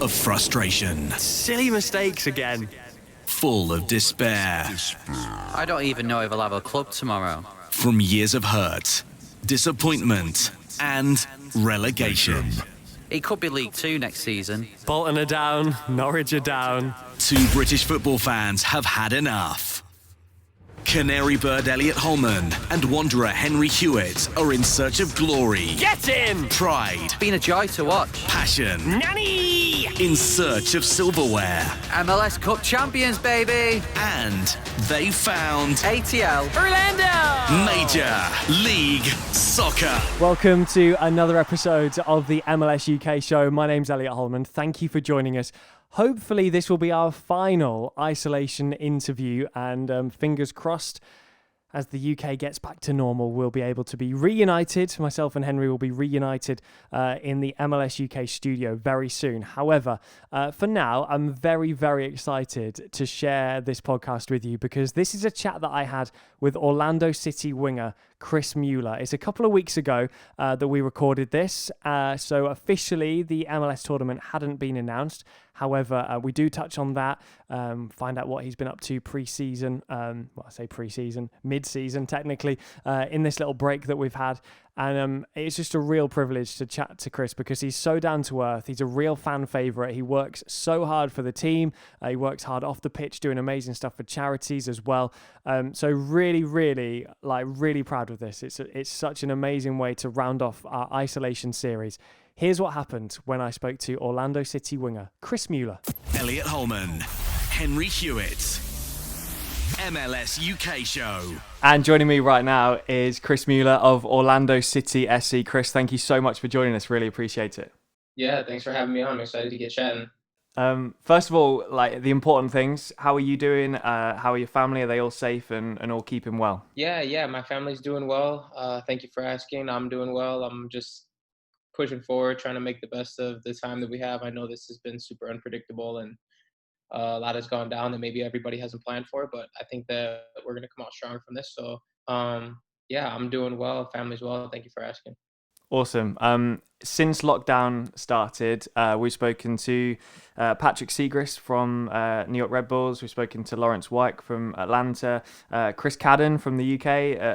of frustration. Silly mistakes again. Full of despair. I don't even know if I'll have a club tomorrow. From years of hurt, disappointment, and relegation. It could be League 2 next season. Bolton are down, Norwich are down. Two British football fans have had enough. Canary bird Elliot Holman and wanderer Henry Hewitt are in search of glory. Get in! Pride. It's been a joy to watch. Passion. Nanny! In search of silverware. MLS Cup champions, baby! And they found ATL. Orlando! Major League Soccer. Welcome to another episode of the MLS UK show. My name's Elliot Holman. Thank you for joining us. Hopefully this will be our final isolation interview, and fingers crossed, as the UK gets back to normal, we'll be able to be reunited. Myself and Henry will be reunited in the MLS UK studio very soon. However, for now, I'm very, very excited to share this podcast with you because this is a chat that I had with Orlando City winger Chris Mueller. It's a couple of weeks ago that we recorded this, so officially the MLS tournament hadn't been announced. However, we do touch on that, find out what he's been up to pre-season, I say pre-season, mid-season technically, in this little break that we've had. And it's just a real privilege to chat to Chris because he's so down to earth. He's a real fan favourite. He works so hard for the team. He works hard off the pitch, doing amazing stuff for charities as well. So really proud of this. It's such an amazing way to round off our isolation series. Here's what happened when I spoke to Orlando City winger Chris Mueller. Elliot Holman, Henry Hewitt, MLS UK show. And joining me right now is Chris Mueller of Orlando City SC. Chris, thank you so much for joining us. Really appreciate it. Yeah, thanks for having me on. I'm excited to get chatting. First of all, like the important things, how are you doing? How are your family? Are they all safe and all keeping well? Yeah, my family's doing well. Thank you for asking. I'm doing well. I'm just pushing forward, trying to make the best of the time that we have. I know this has been super unpredictable and a lot has gone down that maybe everybody hasn't planned for, but I think that we're going to come out strong from this. So, yeah, I'm doing well. Family's well. Thank you for asking. Awesome. Since lockdown started, we've spoken to Patrick Segrist from New York Red Bulls. We've spoken to Lawrence Wyke from Atlanta, Chris Cadden from the UK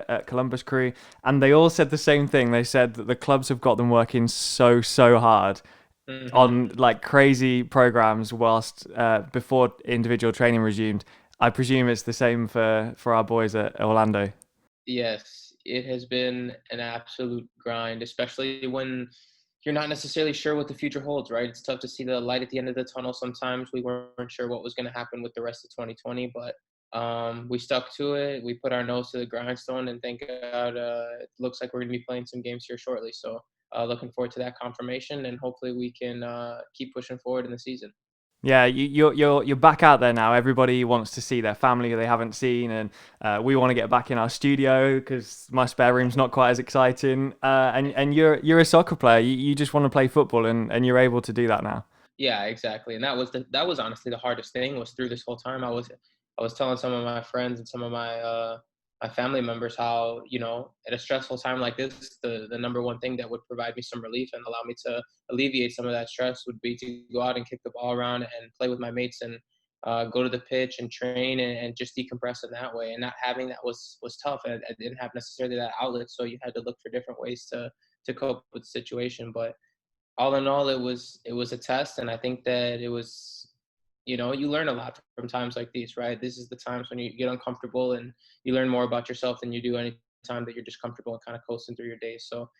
at Columbus Crew, and they all said the same thing. They said that the clubs have got them working so hard on like crazy programs whilst before individual training resumed. I presume it's the same for our boys at Orlando. Yes. It has been an absolute grind, especially when you're not necessarily sure what the future holds, right? It's tough to see the light at the end of the tunnel sometimes. We weren't sure what was going to happen with the rest of 2020, but we stuck to it. We put our nose to the grindstone, and thank God it looks like we're going to be playing some games here shortly. So looking forward to that confirmation, and hopefully we can keep pushing forward in the season. Yeah, you're back out there now. Everybody wants to see their family who they haven't seen, and we want to get back in our studio because my spare room's not quite as exciting. And you're a soccer player. You just want to play football, and you're able to do that now. Yeah, exactly. And that was honestly the hardest thing was through this whole time. I was telling some of my friends and some of my family members how, at a stressful time like this, the number one thing that would provide me some relief and allow me to alleviate some of that stress would be to go out and kick the ball around and play with my mates and go to the pitch and train and just decompress in that way. And not having that was tough. I didn't have necessarily that outlet, so you had to look for different ways to cope with the situation. But all in all, it was a test, and I think that it was, you learn a lot from times like these, right? This is the times when you get uncomfortable and you learn more about yourself than you do any time that you're just comfortable and kind of coasting through your days. So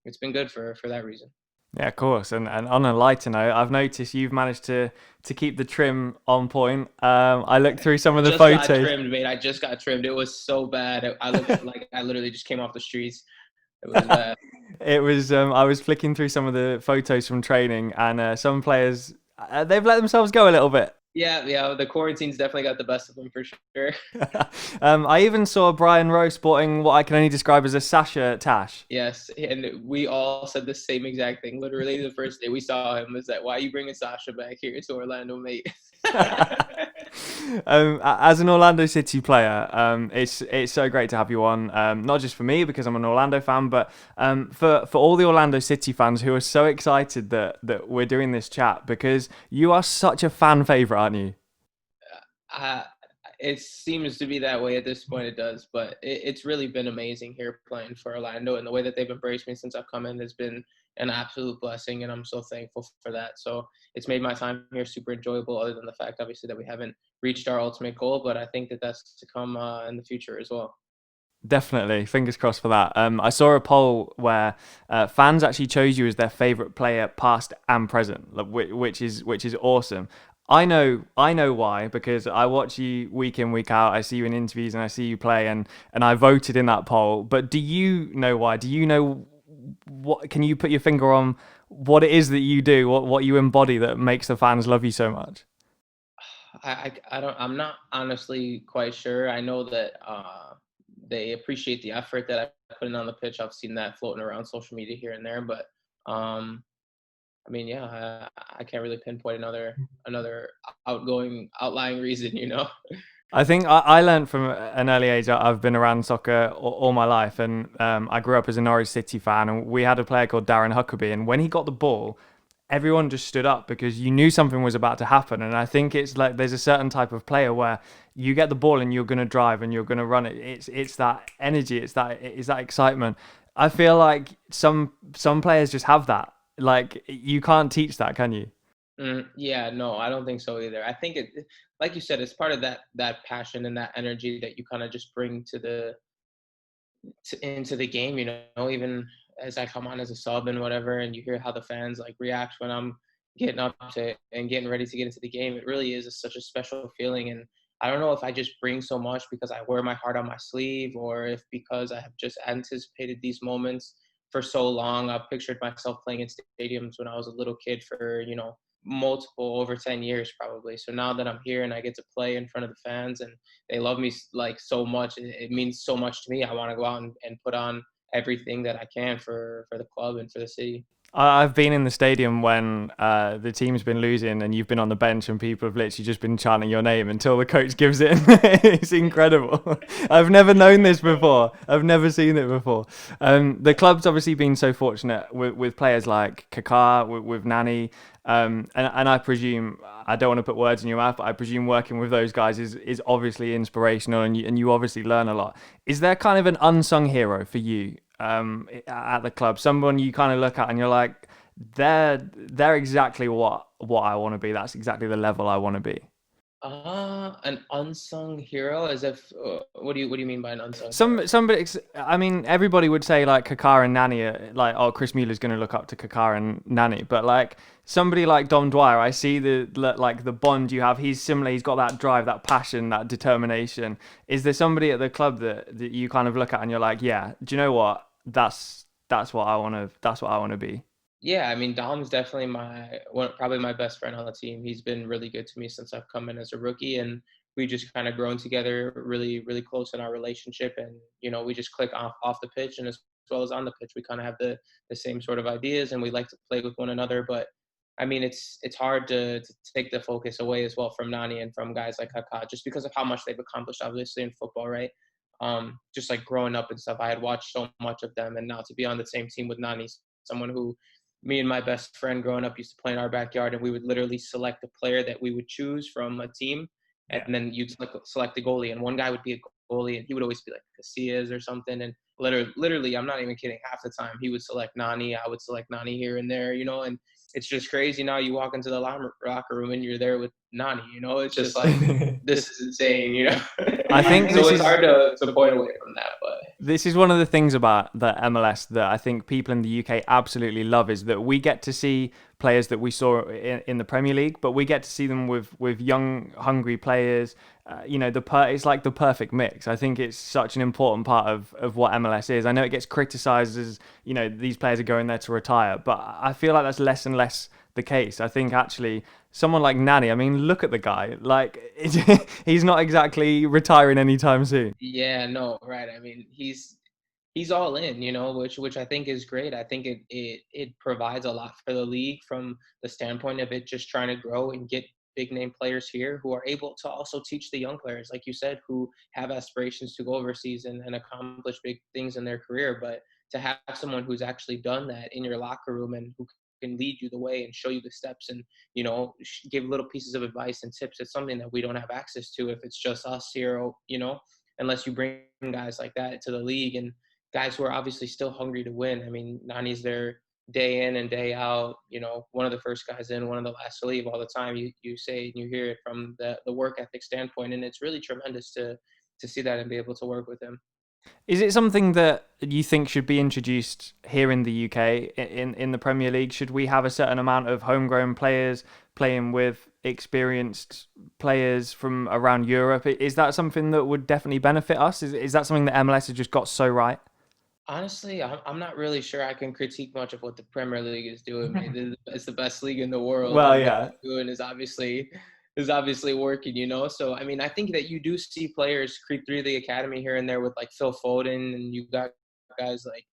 it's been good for that reason. Yeah, of course. And on a lighter note, I've noticed you've managed to keep the trim on point. I looked through some of the photos. Got trimmed, mate. I just got trimmed. It was so bad. I looked like I literally just came off the streets. It was bad. It was. I was flicking through some of the photos from training, and some players they've let themselves go a little bit. Yeah. The quarantine's definitely got the best of them for sure. I even saw Brian Rowe sporting what I can only describe as a Sasha Tash. Yes, and we all said the same exact thing. Literally, the first day we saw him was that, "Why are you bringing Sasha back here to Orlando, mate?" As an Orlando City player, it's so great to have you on. Not just for me because I'm an Orlando fan, but for all the Orlando City fans who are so excited that we're doing this chat because you are such a fan favorite, aren't you? Uh, it seems to be that way at this point. It does, but it's really been amazing here playing for Orlando, and the way that they've embraced me since I've come in has been an absolute blessing, and I'm so thankful for that. So it's made my time here super enjoyable. Other than the fact, obviously, that we haven't reached our ultimate goal, but I think that that's to come in the future as well. Definitely, fingers crossed for that. I saw a poll where fans actually chose you as their favorite player, past and present, which is awesome. I know why because I watch you week in week out. I see you in interviews and I see you play, and I voted in that poll. But do you know why? Do you know what? Can you put your finger on what it is that you do, what you embody that makes the fans love you so much? I don't. I'm not honestly quite sure. I know that they appreciate the effort that I put in on the pitch. I've seen that floating around social media here and there, but um, I mean, yeah, I can't really pinpoint another outlying reason, you know. I think I learned from an early age. I've been around soccer all my life, and I grew up as a Norwich City fan. And we had a player called Darren Huckabee, and when he got the ball, everyone just stood up because you knew something was about to happen. And I think it's like there's a certain type of player where you get the ball and you're going to drive and you're going to run it. It's that energy, it's that excitement. I feel like some players just have that. Like you can't teach that, can you? Yeah, no, I don't think so either. I think like you said, it's part of that passion and that energy that you kind of just bring into the game. You know, even as I come on as a sub and whatever, and you hear how the fans like react when I'm getting up to and getting ready to get into the game. It really is such a special feeling, and I don't know if I just bring so much because I wear my heart on my sleeve, or if because I have just anticipated these moments for so long. I've pictured myself playing in stadiums when I was a little kid for multiple over 10 years probably. So now that I'm here and I get to play in front of the fans and they love me like so much, it means so much to me. I want to go out and put on everything that I can for the club and for the city. I've been in the stadium when the team's been losing and you've been on the bench and people have literally just been chanting your name until the coach gives it. It's incredible. I've never known this before. I've never seen it before. The club's obviously been so fortunate with players like Kaká, with Nani, and I presume, I don't want to put words in your mouth, but I presume working with those guys is obviously inspirational and you obviously learn a lot. Is there kind of an unsung hero for you at the club? Someone you kind of look at and you're like, they're exactly what I want to be. That's exactly the level I want to be. An unsung hero, as if what do you mean by an unsung hero? Somebody, I mean, everybody would say like Kaká and Nani, are like, oh, Chris Mueller's going to look up to Kaká and Nani, but like somebody like Dom Dwyer, I see the bond you have. He's similar. He's got that drive, that passion, that determination. Is there somebody at the club that you kind of look at and you're like, yeah, do you know what? That's what I want to. That's what I want to be. Yeah, I mean, Dom's definitely probably my best friend on the team. He's been really good to me since I've come in as a rookie, and we just kind of grown together, really, really close in our relationship. And we just click off the pitch, and as well as on the pitch, we kind of have the same sort of ideas, and we like to play with one another. But I mean, it's hard to take the focus away as well from Nani and from guys like Kaká, just because of how much they've accomplished, obviously in football, right? Just like growing up and stuff, I had watched so much of them, and now to be on the same team with Nani, someone who me and my best friend growing up used to play in our backyard, and we would literally select a player that we would choose from a team, and Yeah. then you'd select the goalie, and one guy would be a goalie, and he would always be like Casillas or something, and literally, I'm not even kidding, half the time he would select Nani, I would select Nani here and there, and it's just crazy. Now you walk into the locker room and you're there with Nani, it's just like this is insane. I think So this it's is hard to point away from that, but This is one of the things about the MLS that I think people in the UK absolutely love is that we get to see players that we saw in the Premier League, but we get to see them with young, hungry players. It's like the perfect mix. I think it's such an important part of what MLS is. I know it gets criticised as, these players are going there to retire, but I feel like that's less and less the case. I think actually someone like Nani, I mean, look at the guy. Like, he's not exactly retiring anytime soon. yeah, no, right. I mean, he's all in, which I think is great. I think it provides a lot for the league from the standpoint of it just trying to grow and get big name players here who are able to also teach the young players, like you said, who have aspirations to go overseas and accomplish big things in their career. But to have someone who's actually done that in your locker room and who can lead you the way and show you the steps and, give little pieces of advice and tips, it's something that we don't have access to if it's just us here, unless you bring guys like that to the league and guys who are obviously still hungry to win. I mean, Nani's there day in and day out, one of the first guys in, one of the last to leave all the time. You say and you hear it from the work ethic standpoint, and it's really tremendous to see that and be able to work with him. Is it something that you think should be introduced here in the UK in the Premier League? Should we have a certain amount of homegrown players playing with experienced players from around Europe? Is that something that would definitely benefit us? Is that something that MLS has just got so right? Honestly, I'm not really sure I can critique much of what the Premier League is doing. It's the best league in the world, Well, and what yeah. they're doing is obviously working. So I mean, I think that you do see players creep through the academy here and there with like Phil Foden, and you got guys like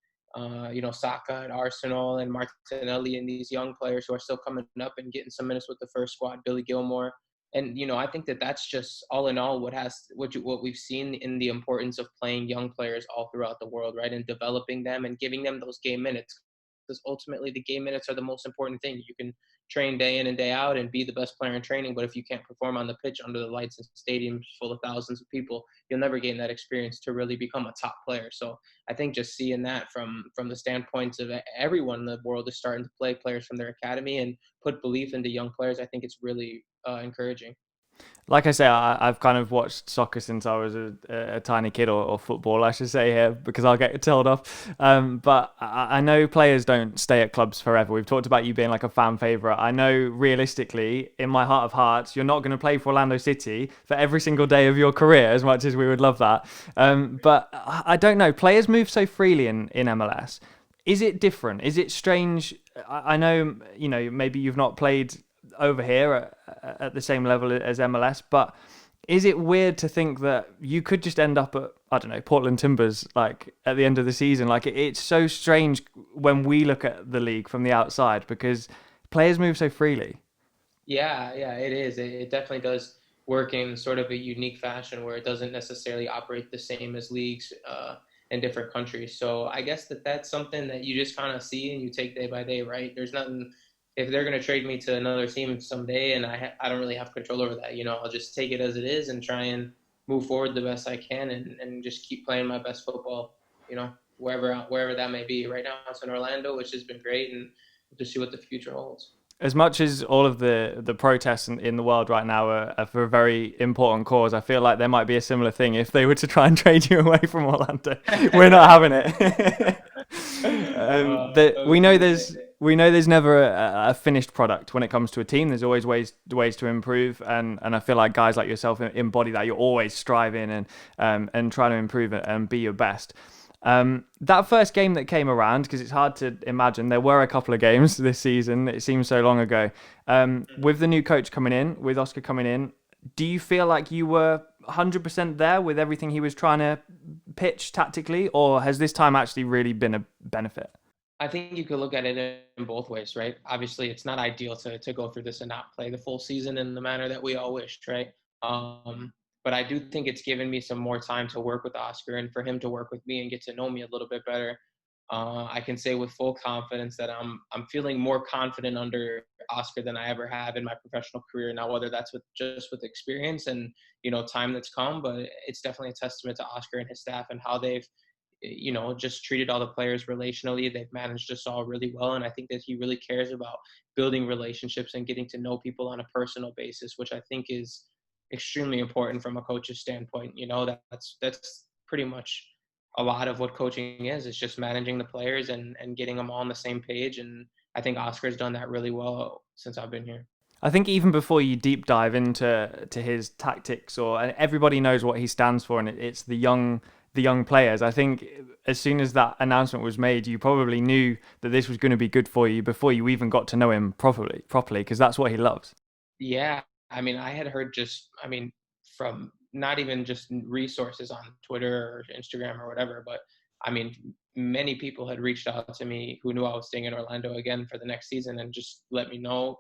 Saka at Arsenal and Martinelli and these young players who are still coming up and getting some minutes with the first squad. Billy Gilmore. And I think that that's just all in all what we've seen in the importance of playing young players all throughout the world, right? And developing them and giving them those game minutes, because ultimately the game minutes are the most important thing. You can train day in and day out and be the best player in training, but if you can't perform on the pitch under the lights in stadiums full of thousands of people, you'll never gain that experience to really become a top player. So I think just seeing that from the standpoints of everyone in the world is starting to play players from their academy and put belief into young players, I think it's really encouraging. Like I say, I've kind of watched soccer since I was a tiny kid, or football, I should say here, because I'll get told off. But I know players don't stay at clubs forever. We've talked about you being like a fan favourite. I know realistically, in my heart of hearts, you're not going to play for Orlando City for every single day of your career, as much as we would love that. But I don't know. Players move so freely in MLS. Is it different? Is it strange? I know, maybe you've not played over here at the same level as MLS, but is it weird to think that you could just end up at, I don't know, Portland Timbers, like at the end of the season? Like it's so strange when we look at the league from the outside because players move so freely. Yeah, it is. It definitely does work in sort of a unique fashion where it doesn't necessarily operate the same as leagues in different countries. So I guess that's something that you just kind of see and you take day by day, right? There's nothing. If they're going to trade me to another team someday and I don't really have control over that, I'll just take it as it is and try and move forward the best I can and just keep playing my best football, wherever that may be. Right now it's in Orlando, which has been great, and we'll just see what the future holds. As much as all of the protests in the world right now are for a very important cause, I feel like there might be a similar thing if they were to try and trade you away from Orlando. We're not having it. We know there's never a finished product when it comes to a team. There's always ways to improve, and I feel like guys like yourself embody that. You're always striving and trying to improve it and be your best. That first game that came around, because it's hard to imagine, there were a couple of games this season, it seems so long ago, with the new coach coming in, with Oscar coming in, do you feel like you were 100% there with everything he was trying to pitch tactically, or has this time actually really been a benefit? I think you could look at it in both ways, right? Obviously, it's not ideal to go through this and not play the full season in the manner that we all wished, right? But I do think it's given me some more time to work with Oscar and for him to work with me and get to know me a little bit better. I can say with full confidence that I'm feeling more confident under Oscar than I ever have in my professional career now, whether that's with experience and time that's come, but it's definitely a testament to Oscar and his staff and how they've just treated all the players relationally. They've managed us all really well, and I think that he really cares about building relationships and getting to know people on a personal basis, which I think is extremely important from a coach's standpoint. That's pretty much a lot of what coaching is. It's just managing the players and getting them all on the same page. And I think Oscar's done that really well since I've been here. I think even before you deep dive into his tactics, or everybody knows what he stands for, and it's the young players. I think as soon as that announcement was made, you probably knew that this was going to be good for you before you even got to know him properly, because that's what he loves. Yeah, I mean, I had heard from not even just resources on Twitter or Instagram or whatever, but I mean, many people had reached out to me who knew I was staying in Orlando again for the next season and just let me know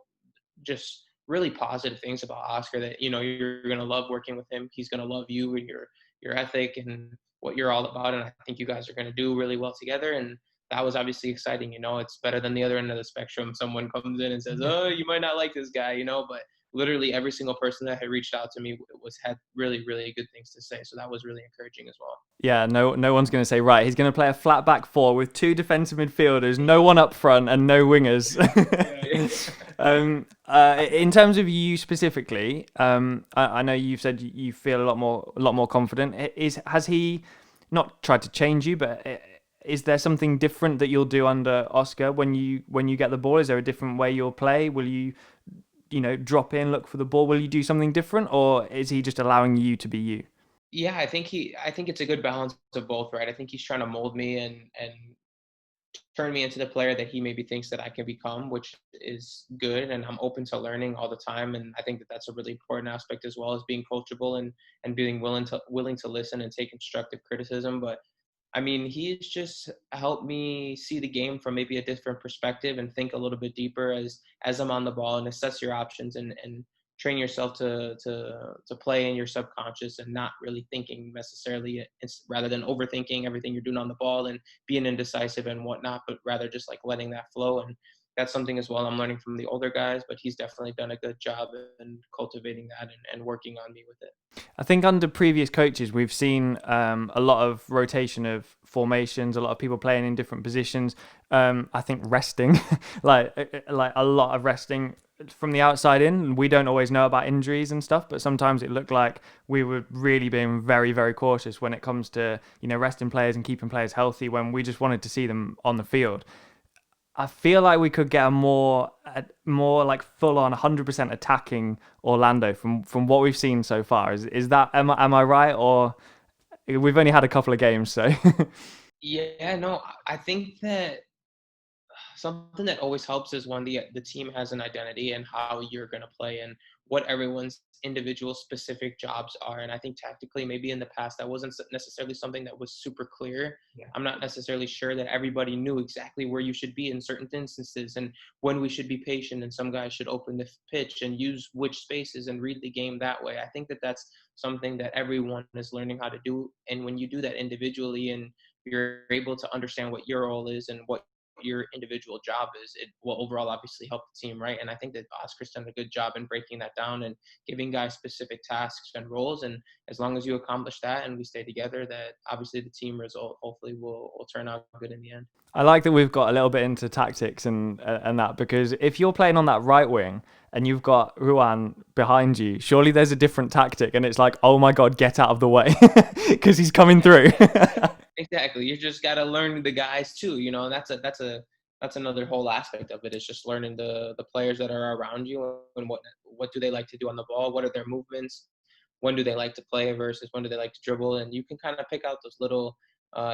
just really positive things about Oscar that, you know, you're going to love working with him. He's going to love you and your ethic and what you're all about. And I think you guys are going to do really well together. And that was obviously exciting. You know, it's better than the other end of the spectrum. Someone comes in and says, oh, you might not like this guy, you know, but literally every single person that had reached out to me had really, really good things to say. So that was really encouraging as well. Yeah, no one's going to say, right, he's going to play a flat back four with two defensive midfielders, no one up front and no wingers. In terms of you specifically, I know you've said you feel a lot more confident. Has he not tried to change you, but is there something different that you'll do under Oscar when you get the ball? Is there a different way you'll play? Will you drop in, look for the ball? Will you do something different, or is he just allowing you to be you? Yeah, I think it's a good balance of both, right? I think he's trying to mold me and turn me into the player that he maybe thinks that I can become, which is good. And I'm open to learning all the time. And I think that that's a really important aspect as well, as being coachable and being willing to listen and take constructive criticism. But I mean, he's just helped me see the game from maybe a different perspective and think a little bit deeper as I'm on the ball, and assess your options and train yourself to play in your subconscious and not really thinking necessarily, rather than overthinking everything you're doing on the ball and being indecisive and whatnot, but rather just like letting that flow. And that's something as well I'm learning from the older guys, but he's definitely done a good job in cultivating that and working on me with it. I think under previous coaches, we've seen a lot of rotation of formations, a lot of people playing in different positions. I think resting, like a lot of resting from the outside in. We don't always know about injuries and stuff, but sometimes it looked like we were really being very, very cautious when it comes to, resting players and keeping players healthy when we just wanted to see them on the field. I feel like we could get a more like full on 100% attacking Orlando from what we've seen so far. Is that, am I right? Or we've only had a couple of games, so. Yeah, no, I think that something that always helps is when the team has an identity and how you're going to play and what everyone's individual specific jobs are. And I think tactically, maybe in the past, that wasn't necessarily something that was super clear. Yeah. I'm not necessarily sure that everybody knew exactly where you should be in certain instances and when we should be patient, and some guys should open the pitch and use which spaces and read the game that way. I think that that's something that everyone is learning how to do. And when you do that individually and you're able to understand what your role is and what your individual job is, it will overall obviously help the team, right? And I think that Oscar's done a good job in breaking that down and giving guys specific tasks and roles. And as long as you accomplish that and we stay together, that obviously the team result hopefully will turn out good in the end. I like that we've got a little bit into tactics and that, because if you're playing on that right wing and you've got Ruan behind you, surely there's a different tactic, and it's like, oh my God, get out of the way because he's coming through. Exactly. You just got to learn the guys too, and that's another whole aspect of it. It's just learning the players that are around you and what do they like to do on the ball? What are their movements? When do they like to play versus when do they like to dribble? And you can kind of pick out those little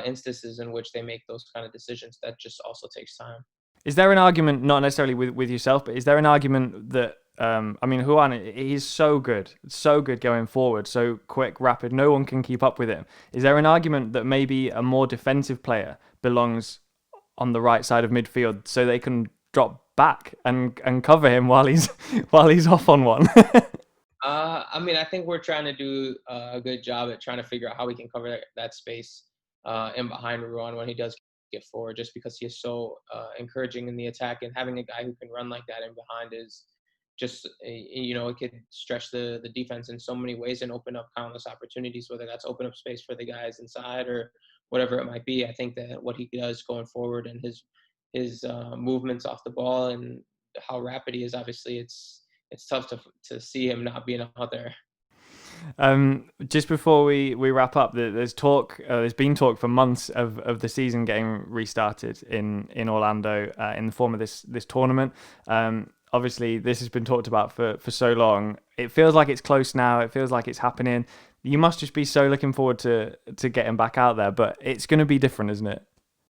instances in which they make those kind of decisions. That just also takes time. Is there an argument, not necessarily with yourself, but is there an argument that, Juan, he's so good going forward, so quick, rapid, no one can keep up with him. Is there an argument that maybe a more defensive player belongs on the right side of midfield so they can drop back and cover him while he's off on one? I think we're trying to do a good job at trying to figure out how we can cover that space in behind Ruan when he does get forward, just because he is so encouraging in the attack, and having a guy who can run like that in behind is just, it could stretch the defense in so many ways and open up countless opportunities, whether that's open up space for the guys inside or whatever it might be. I think that what he does going forward and his movements off the ball and how rapid he is, obviously it's tough to see him not being out there. Just before we wrap up, there's been talk for months of the season getting restarted in Orlando in the form of this tournament. Obviously, this has been talked about for so long. It feels like it's close now. It feels like it's happening. You must just be so looking forward to getting back out there, but it's going to be different, isn't it?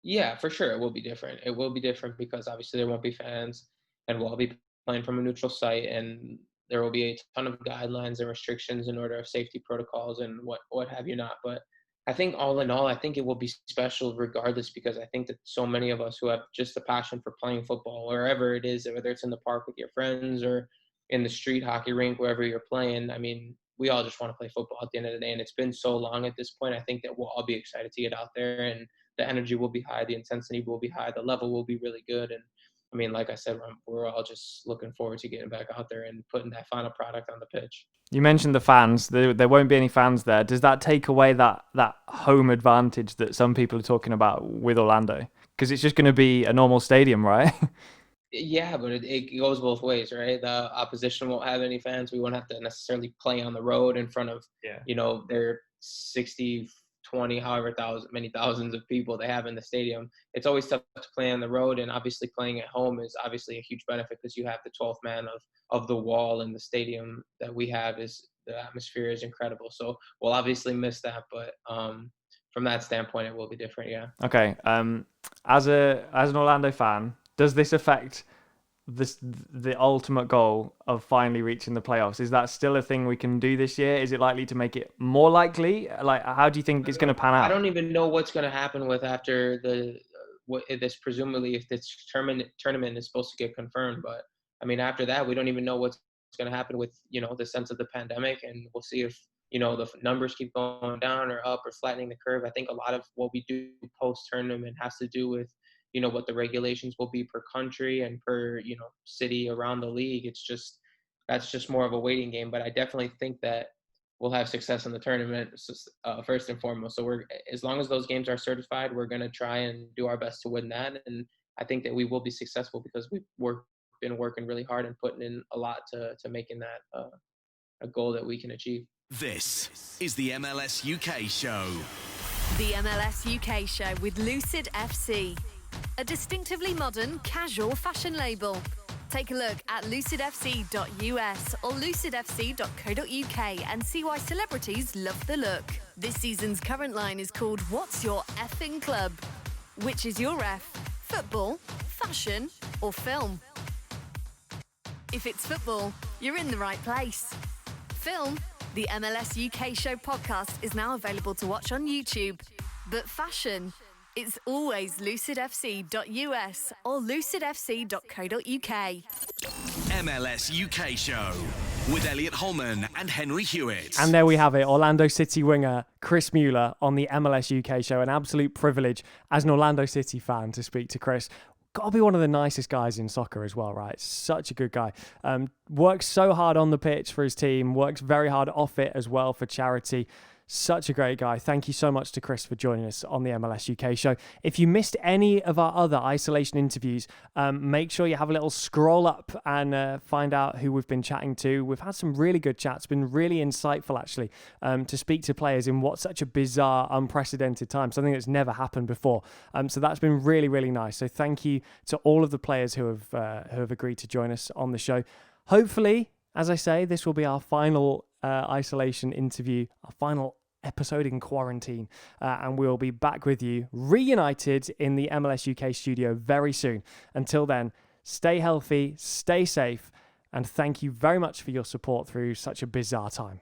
Yeah, for sure. It will be different. It will be different because obviously there won't be fans and we'll all be playing from a neutral site, and there will be a ton of guidelines and restrictions in order of safety protocols and what have you not. But I think all in all, I think it will be special regardless, because I think that so many of us who have just a passion for playing football, wherever it is, whether it's in the park with your friends or in the street hockey rink, wherever you're playing. I mean, we all just want to play football at the end of the day, and it's been so long at this point. I think that we'll all be excited to get out there, and the energy will be high, the intensity will be high, the level will be really good. And I mean, like I said, we're all just looking forward to getting back out there and putting that final product on the pitch. You mentioned the fans. There won't be any fans there. Does that take away that home advantage that some people are talking about with Orlando? Because it's just going to be a normal stadium, right? Yeah, but it goes both ways, right? The opposition won't have any fans. We won't have to necessarily play on the road in front of, their 60, 20, however many thousands of people they have in the stadium. It's always tough to play on the road, and obviously playing at home is obviously a huge benefit because you have the 12th man of the wall in the stadium that we have. Is the atmosphere is incredible. So we'll obviously miss that, but from that standpoint, it will be different. Yeah. Okay. As an Orlando fan, does this affect the ultimate goal of finally reaching the playoffs? Is that still a thing we can do this year? Is it likely to make it more likely? Like, how do you think it's going to pan out? I don't even know what's going to happen with after presumably if this tournament is supposed to get confirmed. But I mean, after that, we don't even know what's going to happen with, the sense of the pandemic, and we'll see if, the numbers keep going down or up or flattening the curve. I think a lot of what we do post tournament has to do with, what the regulations will be per country and per, city around the league. That's just more of a waiting game. But I definitely think that we'll have success in the tournament first and foremost. So as long as those games are certified, we're going to try and do our best to win that. And I think that we will be successful because we've been working really hard and putting in a lot to making that a goal that we can achieve. This is the MLS UK show. The MLS UK show with Lucid FC. A distinctively modern, casual fashion label. Take a look at lucidfc.us or lucidfc.co.uk and see why celebrities love the look. This season's current line is called What's Your Effing Club? Which is your F? Football, fashion, or film? If it's football, you're in the right place. Film, the MLS UK show podcast is now available to watch on YouTube. But fashion, it's always lucidfc.us or lucidfc.co.uk. MLS UK show with Elliot Holman and Henry Hewitt. And there we have it, Orlando City winger Chris Mueller on the MLS UK show. An absolute privilege as an Orlando City fan to speak to Chris. Got to be one of the nicest guys in soccer as well, right? Such a good guy. Works so hard on the pitch for his team, works very hard off it as well for charity. Such a great guy. Thank you so much to Chris for joining us on the MLS UK show. If you missed any of our other isolation interviews, make sure you have a little scroll up and find out who we've been chatting to. We've had some really good chats, been really insightful actually, to speak to players in what's such a bizarre, unprecedented time, something that's never happened before. So that's been really, really nice. So thank you to all of the players who have agreed to join us on the show. Hopefully, as I say, this will be our final isolation interview, our final episode in quarantine, and we'll be back with you reunited in the MLS UK studio very soon. Until then, stay healthy, stay safe, and thank you very much for your support through such a bizarre time.